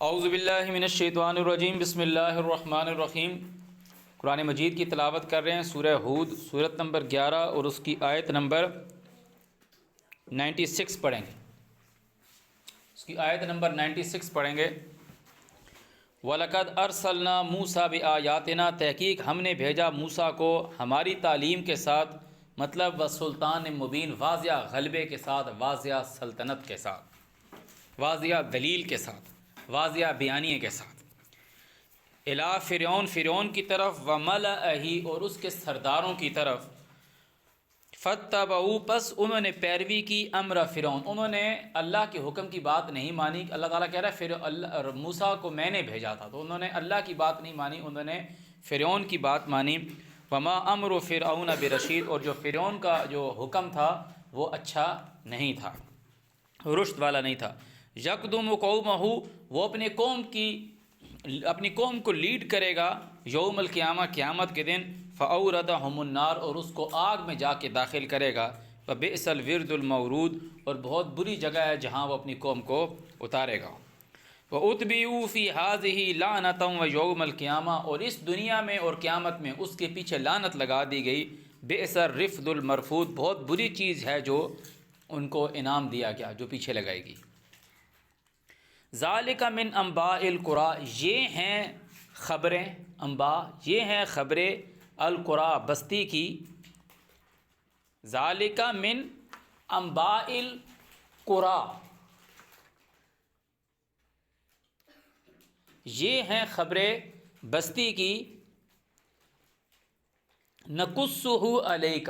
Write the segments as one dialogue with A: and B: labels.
A: اعوذ باللہ من الشیطان الرجیم، بسم اللہ الرحمن الرحیم۔ قرآن مجید کی تلاوت کر رہے ہیں سورہ ہود، سورت نمبر 11 اور اس کی آیت نمبر 96 پڑھیں گے۔ اس کی آیت نمبر 96 پڑھیں گے۔ وَلَقَدْ أَرْسَلْنَا مُوسَىٰ بِآيَاتِنَا، تحقیق ہم نے بھیجا موسیٰ کو ہماری تعلیم کے ساتھ، مطلب وسلطان مبین، واضح غلبے کے ساتھ، واضح سلطنت کے ساتھ، واضح دلیل کے ساتھ، واضح بیانیے کے ساتھ، الی فرعون کی طرف، وملئہ اور اس کے سرداروں کی طرف، فاتبعوا پس انہوں نے پیروی کی امر فرعون، انہوں نے اللہ کے حکم کی بات نہیں مانی۔ اللہ تعالیٰ کہہ رہا ہے موسیٰ کو میں نے بھیجا تھا، تو انہوں نے اللہ کی بات نہیں مانی، انہوں نے فرعون کی بات مانی۔ وما امر فرعون برشید، اور جو فرعون کا جو حکم تھا وہ اچھا نہیں تھا، رشد والا نہیں تھا۔ یقدم قومہ، وہ اپنی قوم کو لیڈ کرے گا یوم القیامہ، قیامت کے دن، فاوردہم النار، اور اس کو آگ میں جا کے داخل کرے گا۔ فبئس الورد المورود، اور بہت بری جگہ ہے جہاں وہ اپنی قوم کو اتارے گا۔ وَأُتْبِعُوا فِي هَٰذِهِ لَعْنَةً وَيَوْمَ الْقِيَامَةِ، اور اس دنیا میں اور قیامت میں اس کے پیچھے لعنت لگا دی گئی۔ بئس الرفد المرفود، بہت بری چیز ہے جو ان کو انعام دیا گیا، جو پیچھے لگائے گی۔ ذالک من انباء القری، یہ ہیں خبریں، انباء یہ ہیں خبریں، القری بستی کی۔ ذالک من انباء القری، یہ ہیں خبریں بستی کی۔ نقصہ علیک،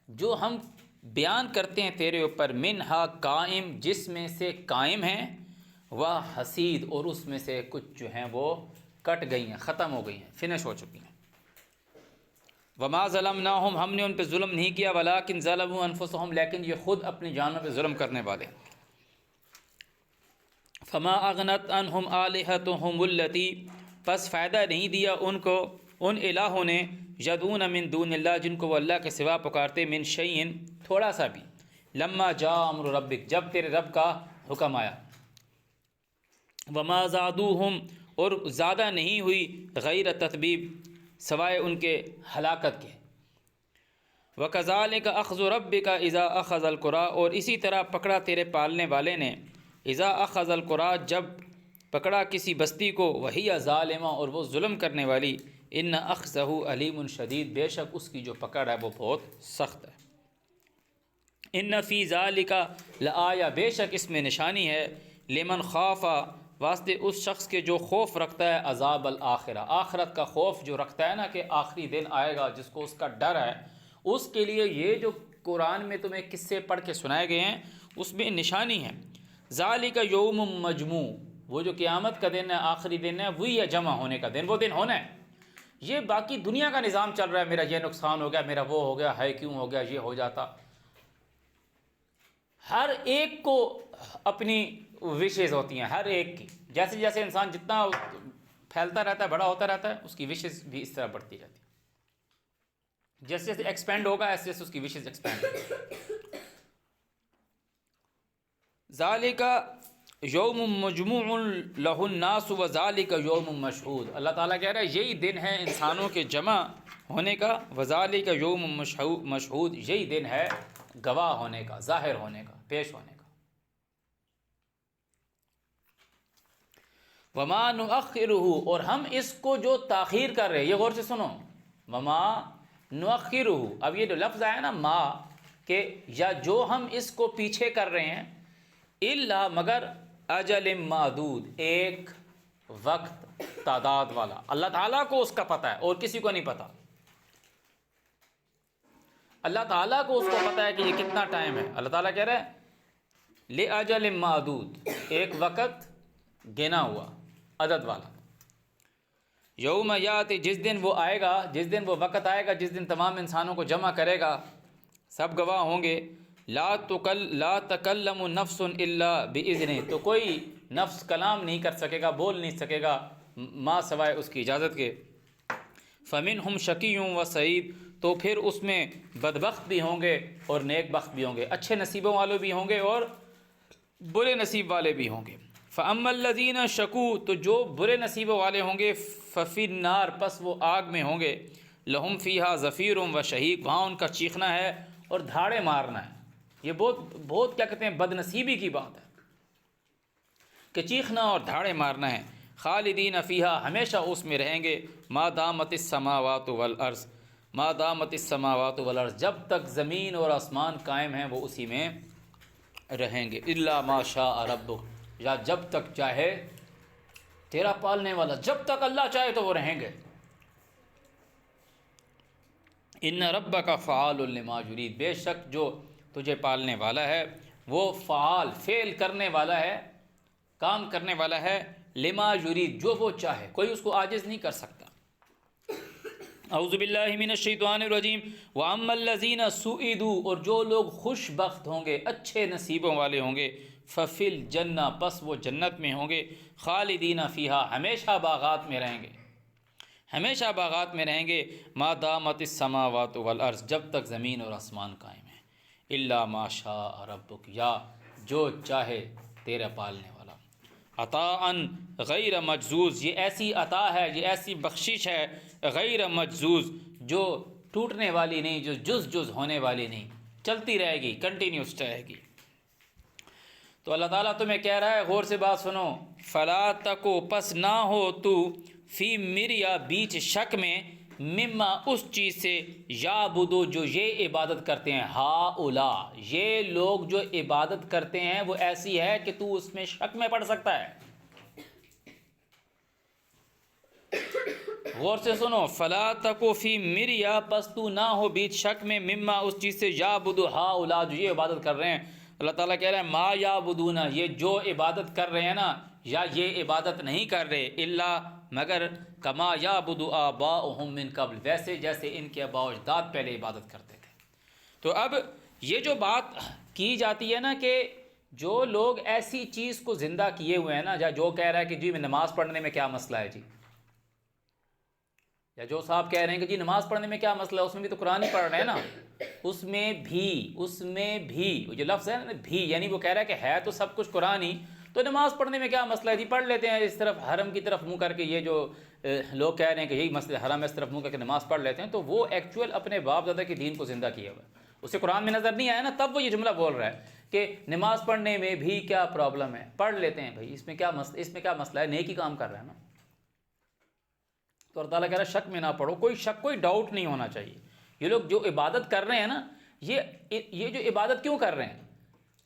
A: جو ہم بیان کرتے ہیں تیرے اوپر، منہا قائم، جس میں سے قائم ہیں، وہ حسید، اور اس میں سے کچھ جو ہیں وہ کٹ گئی ہیں، ختم ہو گئی ہیں، فنش ہو چکی ہیں۔ وما ظلمناہم، ہم نے ان پہ ظلم نہیں کیا، ولکن ظلموا انفسہم، لیکن یہ خود اپنی جانوں پہ ظلم کرنے والے ہیں۔ فما اغنت عنہم آلہتہم التی، پس فائدہ نہیں دیا ان کو ان الہوں نے، یدعون من دون اللہ، جن کو وہ اللہ کے سوا پکارتے، من شیء، تھوڑا سا بھی، لما جاء امر ربک، جب تیرے رب کا حکم آیا۔ وما زادوہم، اور زیادہ نہیں ہوئی، غیر تتبیب، سوائے ان کے ہلاکت کے۔ وکذالک اخذ ربک اذا اخذ القری، اور اسی طرح پکڑا تیرے پالنے والے نے، اذا اخذ القری، جب پکڑا کسی بستی کو، وہی ظالمہ، اور وہ ظلم کرنے والی، ان اخذہ علیم شدید، بے شک اس کی جو پکڑ ہے وہ بہت سخت ہے۔ ان فی ذالک لآیہ، بے شک اس میں نشانی ہے، لمن خاف، واسطے اس شخص کے جو خوف رکھتا ہے، عذاب الآخرہ، آخرت کا خوف جو رکھتا ہے نا، کہ آخری دن آئے گا، جس کو اس کا ڈر ہے، اس کے لیے یہ جو قرآن میں تمہیں قصے پڑھ کے سنائے گئے ہیں اس میں نشانی ہے۔ ذالک یوم مجموع، وہ جو قیامت کا دن ہے، آخری دن ہے، وہی ہے جمع ہونے کا دن، وہ دن ہونا ہے۔ یہ باقی دنیا کا نظام چل رہا ہے، میرا یہ نقصان ہو گیا، میرا وہ ہو گیا، ہے کیوں ہو گیا، یہ ہو جاتا۔ ہر ایک کو اپنی وشز ہوتی ہیں، ہر ایک کی، جیسے جیسے انسان جتنا پھیلتا رہتا ہے، بڑا ہوتا رہتا ہے، اس کی وشز بھی اس طرح بڑھتی جاتی ہیں۔ جیسے جیسے ایکسپینڈ ہوگا، ایسے جیسے اس کی وشز ایکسپینڈ ہوگی۔ ذالک یوم مجموع لہ الناس وذالک یوم مشہود، اللہ تعالیٰ کہہ رہا ہے یہی دن ہے انسانوں کے جمع ہونے کا، وذالک یوم مشہود، یہی دن ہے گواہ ہونے کا، ظاہر ہونے کا، پیش ہونے کا۔ وما نؤخرہ، اور ہم اس کو جو تاخیر کر رہے ہیں، یہ غور سے سنو، وما نؤخرہ، اب یہ جو لفظ آیا نا ما، کہ یا جو ہم اس کو پیچھے کر رہے ہیں، الا مگر اجل معدود، ایک وقت تعداد والا، اللہ تعالیٰ کو اس کا پتہ ہے اور کسی کو نہیں پتہ۔ اللہ تعالیٰ کو اس کو پتہ ہے کہ یہ کتنا ٹائم ہے۔ اللہ تعالیٰ کہہ رہا ہے لِأَجَلٍ مَعْدُودٍ، ایک وقت گنا ہوا، عدد والا۔ یوم یاتی، جس دن وہ آئے گا، جس دن وہ وقت آئے گا، جس دن تمام انسانوں کو جمع کرے گا، سب گواہ ہوں گے، لا تکلم نفس الا باذنہ، تو کوئی نفس کلام نہیں کر سکے گا، بول نہیں سکے گا، ما سوائے اس کی اجازت کے۔ فمنہم شقی و سعید، تو پھر اس میں بدبخت بھی ہوں گے اور نیک بخت بھی ہوں گے، اچھے نصیبوں والے بھی ہوں گے اور برے نصیب والے بھی ہوں گے۔ فَأَمَّا الَّذِينَ شَكُوا تو جو برے نصیبوں والے ہوں گے فَفِي النَّارِ پس وہ آگ میں ہوں گے لَهُمْ فِيهَا زَفِيرٌ وَشَهِيقٌ وہاں ان کا چیخنا ہے اور دھاڑے مارنا ہے۔ یہ بہت کیا کہتے ہیں بد نصیبی کی بات ہے کہ چیخنا اور دھاڑے مارنا ہے۔ خالدین فیہا ہمیشہ اس میں رہیں گے ما دامت السماوات والارض ما دامت السماوات والارض جب تک زمین اور آسمان قائم ہیں وہ اسی میں رہیں گے، الا ما شاء ربک یا جب تک چاہے تیرا پالنے والا، جب تک اللہ چاہے تو وہ رہیں گے۔ ان ربک فعال لما یرید بے شک جو تجھے پالنے والا ہے وہ فعال فعل کرنے والا ہے، کام کرنے والا ہے، لما یرید جو وہ چاہے، کوئی اس کو عاجز نہیں کر سکتا۔ اعوذ باللہ من الشیطان الرجیم واما الذین سعدوا اور جو لوگ خوش بخت ہوں گے، اچھے نصیبوں والے ہوں گے، ففی الجنہ پس وہ جنت میں ہوں گے، خالدین فیہا ہمیشہ باغات میں رہیں گے، ہمیشہ باغات میں رہیں گے، ما دامت السماوات والارض جب تک زمین اور آسمان قائم ہیں، الا ما شاء ربک یا جو چاہے تیرا پالنے والا۔ عطاء غیر مجزوز یہ ایسی عطا ہے، یہ ایسی بخشش ہے غیر مجزوز جو ٹوٹنے والی نہیں، جو جز ہونے والی نہیں، چلتی رہے گی، کنٹینیوس رہے گی۔ تو اللہ تعالیٰ تمہیں کہہ رہا ہے، غور سے بات سنو، فلا تکو پس نہ ہو تو فی مریا بیچ شک میں مما اس چیز سے یعبدو جو یہ عبادت کرتے ہیں، ہاؤلا یہ لوگ جو عبادت کرتے ہیں وہ ایسی ہے کہ تو اس میں شک میں پڑ سکتا ہے۔ غور سے سنو، فلا تکو فی مریا پس تو نہ ہو بیچ شک میں مما اس چیز سے یعبدو ہاؤلا جو یہ عبادت کر رہے ہیں۔ اللہ تعالیٰ کہہ رہے ہیں ما یعبدون یہ جو عبادت کر رہے ہیں نا، یا یہ عبادت نہیں کر رہے الا مگر کما یعبد آباؤہم من قبل ویسے جیسے ان کے آباء و اجداد پہلے عبادت کرتے تھے۔ تو اب یہ جو بات کی جاتی ہے نا کہ جو لوگ ایسی چیز کو زندہ کیے ہوئے ہیں نا، یا جو کہہ رہا ہے کہ جی نماز پڑھنے میں کیا مسئلہ ہے جی، یا جو صاحب کہہ رہے ہیں کہ جی نماز پڑھنے میں کیا مسئلہ ہے، اس میں بھی تو قرآن ہی پڑھ رہے ہیں نا، اس میں بھی جو لفظ ہے نا بھی، یعنی وہ کہہ رہا ہے کہ ہے تو سب کچھ قرآن ہی، تو نماز پڑھنے میں کیا مسئلہ ہے جی، پڑھ لیتے ہیں اس طرف حرم کی طرف منہ کر کے، یہ جو لوگ کہہ رہے ہیں کہ یہی مسئلہ حرم ہے اس طرف منہ کر کے نماز پڑھ لیتے ہیں، تو وہ ایکچوئل اپنے باپ دادا کے دین کو زندہ کیا ہوا ہے، اسے قرآن میں نظر نہیں آیا نا، تب وہ یہ جملہ بول رہا ہے کہ نماز پڑھنے میں بھی کیا پرابلم ہے، پڑھ لیتے ہیں بھائی، اس میں کیا مسئلہ ہے، نیکی کام کر رہا ہے نا۔ تو اللہ تعالیٰ کہہ رہا ہے شک میں نہ پڑھو، کوئی شک کوئی ڈاؤٹ نہیں ہونا چاہیے۔ یہ لوگ جو عبادت کر رہے ہیں نا، یہ جو عبادت کیوں کر رہے ہیں،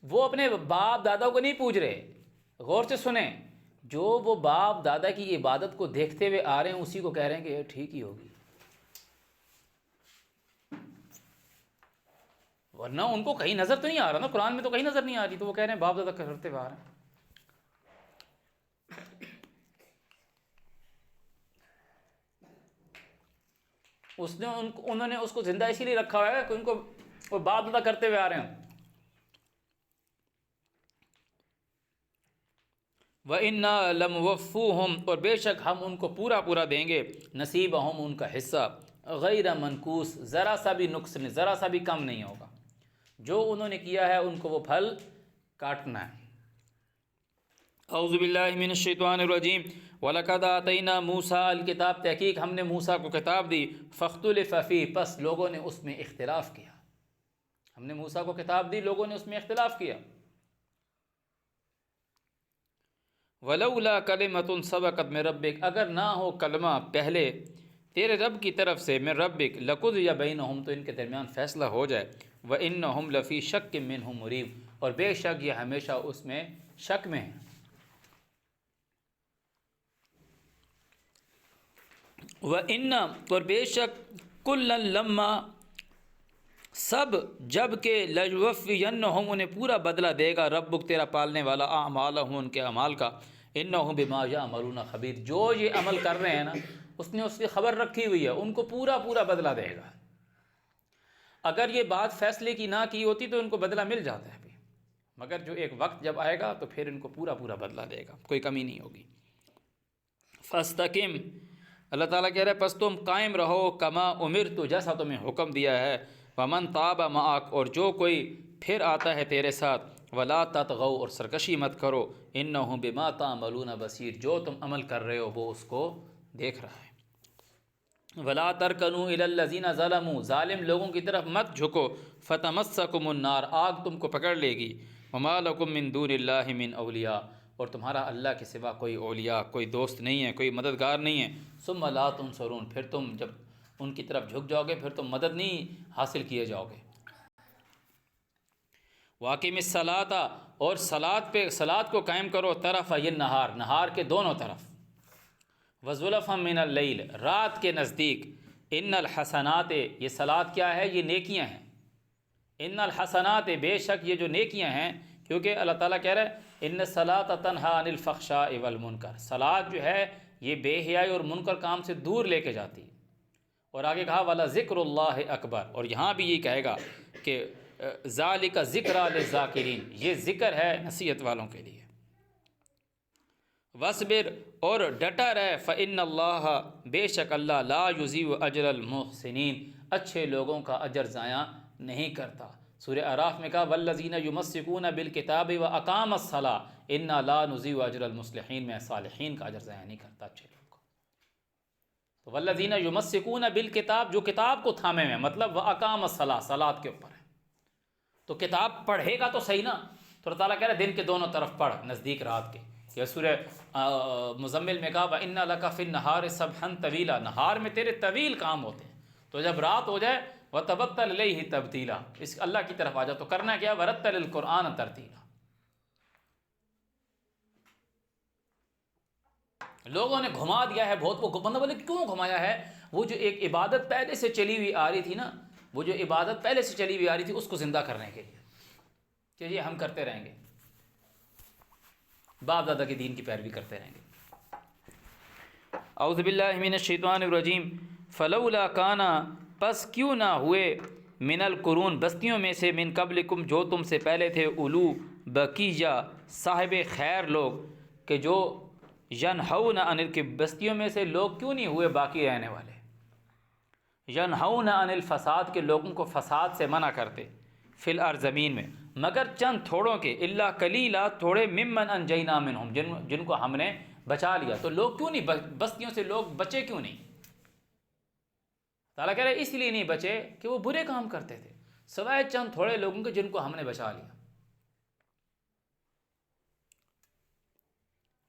A: وہ اپنے باپ دادا کو نہیں پوچھ رہے، غور سے سنیں، جو وہ باپ دادا کی عبادت کو دیکھتے ہوئے آ رہے ہیں اسی کو کہہ رہے ہیں کہ یہ ٹھیک ہی ہوگی، ورنہ ان کو کہیں نظر تو نہیں آ رہا نا، قرآن میں تو کہیں نظر نہیں آ رہی، تو وہ کہہ رہے ہیں باپ دادا کرتے ہوئے آ رہے ہیں۔ انہوں نے اس کو زندہ اسی لیے رکھا ہوا ہے کہ ان کو وہ باپ دادا کرتے ہوئے آ رہے ہیں۔ وَإِنَّا لَمُوَفُّوهُمْ اور بے شک ہم ان کو پورا دیں گے، نصیبہم ان کا حصہ، غیر منقوص ذرا سا بھی نقص نہیں، ذرا سا بھی کم نہیں ہوگا، جو انہوں نے کیا ہے ان کو وہ پھل کاٹنا ہے۔ اعوذ باللہ من الشیطان الرجیم وَلَقَدْ آتَيْنَا مُوسَىٰ الکتاب تحقیق ہم نے موسیٰ کو کتاب دی، فَاخْتُلِفَ فِیہ پس لوگوں نے اس میں اختلاف کیا، ہم نے موسیٰ کو کتاب دی، لوگوں نے اس میں اختلاف کیا۔ وَلَوْلَا كَلِمَةٌ سَبَقَتْ مِن رَبِّكَ اگر نہ ہو کلمہ پہلے تیرے رب کی طرف سے، من ربک لقضی بینہم تو ان کے درمیان فیصلہ ہو جائے، وَإِنَّهُمْ لَفِي شَكٍّ مِّنْهُ مُرِیب اور بے شک یہ ہمیشہ اس میں شک میں ہیں۔ وَإِنَّ اور بے شک كُلًّا لَمَّا سب جب کہ لَيُوَفِّيَنَّهُمْ انہیں پورا بدلہ دے گا ربک تیرا پالنے والا، اعمالہم ان کے اعمال کا، انہ بما یعملون خبیر جو یہ عمل کر رہے ہیں نا اس نے اس کی خبر رکھی ہوئی ہے، ان کو پورا بدلہ دے گا۔ اگر یہ بات فیصلے کی نہ کی ہوتی تو ان کو بدلہ مل جاتا ہے بھی، مگر جو ایک وقت جب آئے گا تو پھر ان کو پورا بدلہ دے گا، کوئی کمی نہیں ہوگی۔ فاستقم اللہ تعالیٰ کہہ رہے ہیں پس تم قائم رہو، کما امرت جیسا تمہیں حکم دیا ہے، ومن تاب معک اور جو کوئی پھر آتا ہے تیرے ساتھ، ولا تطغوا اور سرکشی مت کرو، انہ بما تعملون بصیر جو تم عمل کر رہے ہو وہ اس کو دیکھ رہا ہے۔ ولا ترکنوا الی الذین ظلموا ظالم لوگوں کی طرف مت جھکو، فتمسکم النار آگ تم کو پکڑ لے گی، وما لکم من دون اللہ من اولیاء اور تمہارا اللہ کے سوا کوئی اولیاء، کوئی دوست نہیں ہے، کوئی مددگار نہیں ہے، ثم لا تنصرون پھر تم جب ان کی طرف جھک جاؤ گے پھر تم مدد نہیں حاصل کیے جاؤ گے۔ واقم الصلاۃ اور صلاۃ کو قائم کرو طرفی النہار نہار کے دونوں طرف، وزلفا من اللیل رات کے نزدیک، ان الحسنات یہ صلاۃ کیا ہے؟ یہ نیکیاں ہیں، ان الحسنات بے شک یہ جو نیکیاں ہیں، کیونکہ اللہ تعالیٰ کہہ رہا ہے ان الصلاۃ تنہی عن الفحشاء والمنکر، صلاۃ جو ہے یہ بے حیائی اور منکر کام سے دور لے کے جاتی ہے۔ اور آگے کہا وَلَذِكْرُ اللَّهِ اکبر، اور یہاں بھی یہ کہے گا کہ ذَلِكَ ذِكْرَى لِلذَّاكِرِينَ یہ ذکر ہے نصیحت والوں کے لیے۔ وَاصْبِرْ اور ڈٹا رہے، فَإِنَّ اللَّهَ بے شک اللہ لا يُضِيعُ أَجْرَ الْمُحْسِنِينَ اچھے لوگوں کا اجر ضائع نہیں کرتا۔ سورہ اعراف میں کہا وَالَّذِينَ يُمَسِّكُونَ بِالْكِتَابِ وَأَقَامَ الصَّلَاةَ إِنَّا لَا نُضِيعُ أَجْرَ الْمُصْلِحِينَ میں صالحین کا اجر ضائع نہیں کرتا اچھے لوگوں کو۔ تو والذین یمسکون بالکتاب جو کتاب کو تھامے ہوئے ہیں، مطلب واقام الصلاۃ صلاۃ کے اوپر ہے، تو کتاب پڑھے گا تو صحیح نا۔ تو اللہ تعالیٰ کہہ رہے ہیں دن کے دونوں طرف پڑھ نزدیک رات کے، یہ سورہ مزمل میں کہا وَإِنَّ لَكَ فِي النَّهَارِ سَبْحًا طَوِيلًا نہار میں تیرے طویل کام ہوتے ہیں، تو جب رات ہو جائے وَتَبَتَّلْ إِلَيْهِ تَبْتِيلًا اس اللہ کی طرف آ جا، تو کرنا کیا وَرَتَّلِ الْقُرْآنَ تَرْتِيلًا۔ لوگوں نے گھما دیا ہے بہت، وہ بندہ بولے کیوں گھمایا ہے؟ وہ جو ایک عبادت پہلے سے چلی ہوئی آ رہی تھی نا، وہ جو عبادت پہلے سے چلی ہوئی آ رہی تھی اس کو زندہ کرنے کے لیے کہ یہ ہم کرتے رہیں گے، باپ دادا کے دین کی پیروی کرتے رہیں گے۔ اعوذ باللہ من الشیطان الرجیم فلولا کانا پس کیوں نہ ہوئے من القرون بستیوں میں سے من قبلکم جو تم سے پہلے تھے، اولو بقیہ صاحب خیر لوگ، کہ جو ینہون عن کے بستیوں میں سے لوگ کیوں نہیں ہوئے باقی رہنے والے، ینہون عن الفساد کے لوگوں کو فساد سے منع کرتے، فی الارض زمین میں، مگر چند تھوڑوں کے، الا قلیلا تھوڑے، ممن انجینا منہم جن کو ہم نے بچا لیا۔ تو لوگ کیوں نہیں بستیوں سے لوگ بچے کیوں نہیں؟ تعالیٰ کہہ رہے اس لیے نہیں بچے کہ وہ برے کام کرتے تھے، سوائے چند تھوڑے لوگوں کے جن کو ہم نے بچا لیا۔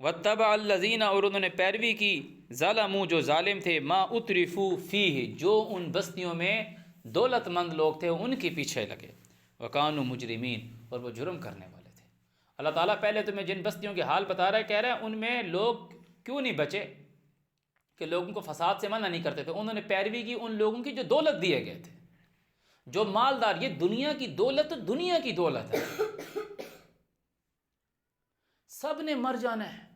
A: وَاتَّبَعَ الَّذِينَ اور انہوں نے پیروی کی، ظلموا جو ظالم تھے، ما اترفوا فیہ جو ان بستیوں میں دولت مند لوگ تھے ان کے پیچھے لگے، وَكَانُوا مُجْرِمِينَ اور وہ جرم کرنے والے تھے۔ اللہ تعالیٰ پہلے تمہیں جن بستیوں کے حال بتا رہا ہے، کہہ رہا ہے ان میں لوگ کیوں نہیں بچے کہ لوگوں کو فساد سے منع نہیں کرتے تھے، انہوں نے پیروی کی ان لوگوں کی جو دولت دیے گئے تھے، جو مالدار، یہ دنیا کی دولت دنیا کی دولت ہے، سب نے مر جانا ہے،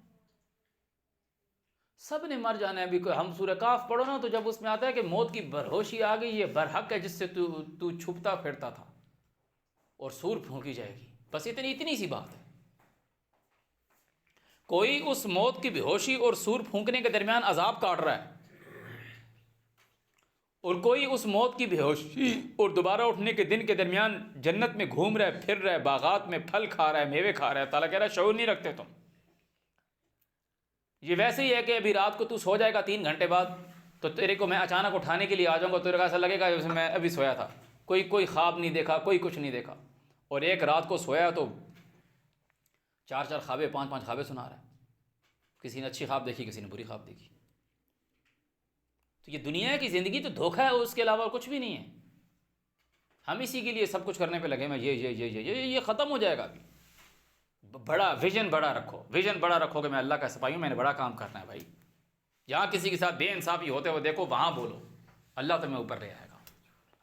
A: سب نے مر جانا ہے۔ ابھی ہم سورہ کاف پڑھو نا، تو جب اس میں آتا ہے کہ موت کی برہوشی آ گئی، یہ برحق ہے جس سے تو چھپتا پھرتا تھا، اور سور پھونکی جائے گی، بس اتنی سی بات ہے۔ کوئی اس موت کی بے ہوشی اور سور پھونکنے کے درمیان عذاب کاٹ رہا ہے، اور کوئی اس موت کی بے ہوشی اور دوبارہ اٹھنے کے دن کے درمیان جنت میں گھوم رہا ہے، پھر رہا ہے، باغات میں پھل کھا رہا ہے، میوے کھا رہا ہے۔ تعالیٰ کہہ رہا ہے شعور نہیں رکھتے تم۔ یہ ویسے ہی ہے کہ ابھی رات کو تو سو جائے گا 3 گھنٹے بعد، تو تیرے کو میں اچانک اٹھانے کے لیے آ جاؤں گا، تیرے کو ایسا لگے گا میں ابھی سویا تھا، کوئی خواب نہیں دیکھا، کوئی کچھ نہیں دیکھا، اور ایک رات کو سویا تو 4 خوابیں 5 خوابیں سنا رہا ہے، کسی نے اچھی خواب دیکھی، کسی نے بری خواب دیکھی۔ تو یہ دنیا کی زندگی تو دھوکہ ہے، اس کے علاوہ کچھ بھی نہیں ہے۔ ہم اسی کے لیے سب کچھ کرنے پہ لگے، میں یہ ختم ہو جائے گا ابھی۔ بڑا ویژن بڑا رکھو کہ میں اللہ کا سپاہی ہوں، میں نے بڑا کام کرنا ہے بھائی۔ جہاں کسی کے ساتھ بے انصافی ہوتے ہوئے دیکھو وہاں بولو، اللہ تمہیں اوپر لے آئے گا۔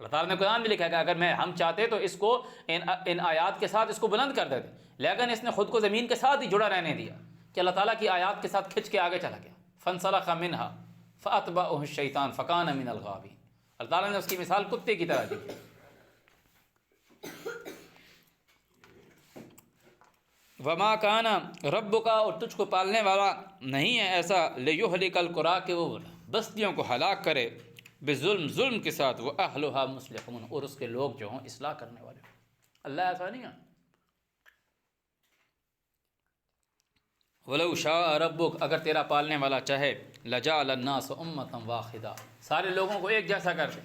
A: اللہ تعالیٰ نے قرآن میں لکھا ہے کہ اگر ہم چاہتے تو اس کو ان آیات کے ساتھ اس کو بلند کر دیتے، لیکن اس نے خود کو زمین کے ساتھ ہی جڑا رہنے دیا کہ اللہ تعالیٰ کی آیات کے ساتھ کھنچ کے آگے چلا گیا۔ فانسلخ منہا فاتبعہ الشیطان فکان من الغاوین، اللہ تعالیٰ نے اس کی مثال کتے کی طرح دی۔ وما کانا ربک اور تجھ کو پالنے والا نہیں ہے ایسا لیہلک القری کہ وہ بستیوں کو ہلاک کرے، ظلم کے ساتھ، وہ اہلھا مصلحون اور اس کے لوگ جو ہوں اصلاح کرنے والے۔ اللہ ایسا نہیں ہے ولو شاء ربک، اگر تیرا پالنے والا چاہے، لجعل الناس امۃ واحدہ، سارے لوگوں کو ایک جیسا کر دے،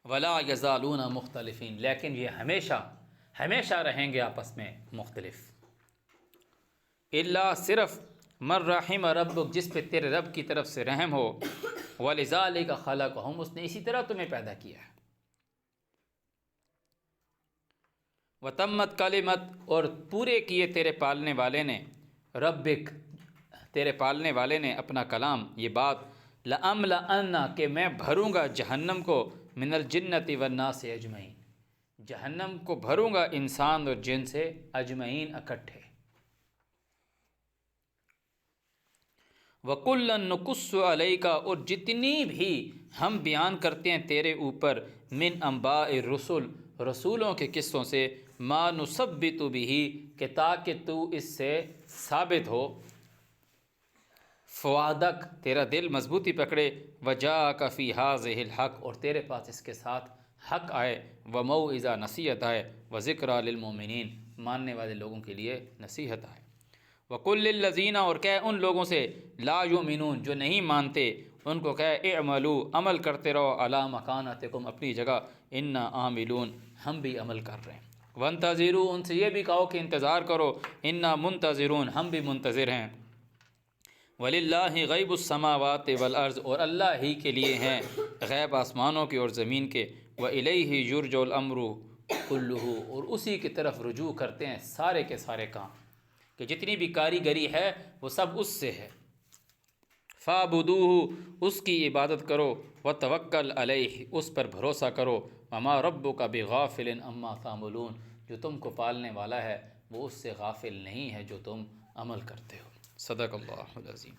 A: ولا یزالون مختلفین، لیکن یہ ہمیشہ ہمیشہ رہیں گے آپس میں مختلف، الا صرف من رحم ربک، جس پہ تیرے رب کی طرف سے رحم ہو، ولذالک خلقہم، اس نے اسی طرح تمہیں پیدا کیا ہے، وتمت کلمت، اور پورے کیے تیرے پالنے والے نے، ربک، تیرے پالنے والے نے اپنا کلام، یہ بات، لأملأن، کہ میں بھروں گا جہنم کو، من الجنۃ والناس اجمعین، جہنم کو بھروں گا انسان اور جن سے، اجمعین، اکٹھے، وَكُلًّا نُقُصُّ عَلَيْكَ، اور جتنی بھی ہم بیان کرتے ہیں تیرے اوپر، من انباء الرسل، رسولوں کے قصوں سے، ما نثبت بہ، کہ تاکہ تو اس سے ثابت ہو، فؤادک، تیرا دل مضبوطی پکڑے، وجاءک فی ھذہ الحق، اور تیرے پاس اس کے ساتھ حق آئے، وموعظہ، نصیحت آئے، وذکریٰ للمؤمنین، ماننے والے لوگوں کے لیے نصیحت آئے، وقل للذین، اور کہہ ان لوگوں سے، لا یؤمنون، جو نہیں مانتے، ان کو کہہ، اعملوا، عمل کرتے رہو، علی مکانتکم، اپنی جگہ، انا عاملون، ہم بھی عمل کر رہے ہیں، وانتظروا، ان سے یہ بھی کہو کہ انتظار کرو، انا منتظرون، ہم بھی منتظر ہیں، وللہ غیب السماوات والارض، اور اللہ ہی کے لیے ہیں غیب آسمانوں کے اور زمین کے، والیہ یرجع الامر کلہ، اور اسی کی طرف رجوع کرتے ہیں سارے کے سارے کام، کہ جتنی بھی کاریگری ہے وہ سب اس سے ہے، فاعبدوہ، اس کی عبادت کرو، وتوکل علیہ، اس پر بھروسہ کرو، وما ربک بغافل عما تعملون، جو تم کو پالنے والا ہے وہ اس سے غافل نہیں ہے جو تم عمل کرتے ہو، صدق اللہ العظیم۔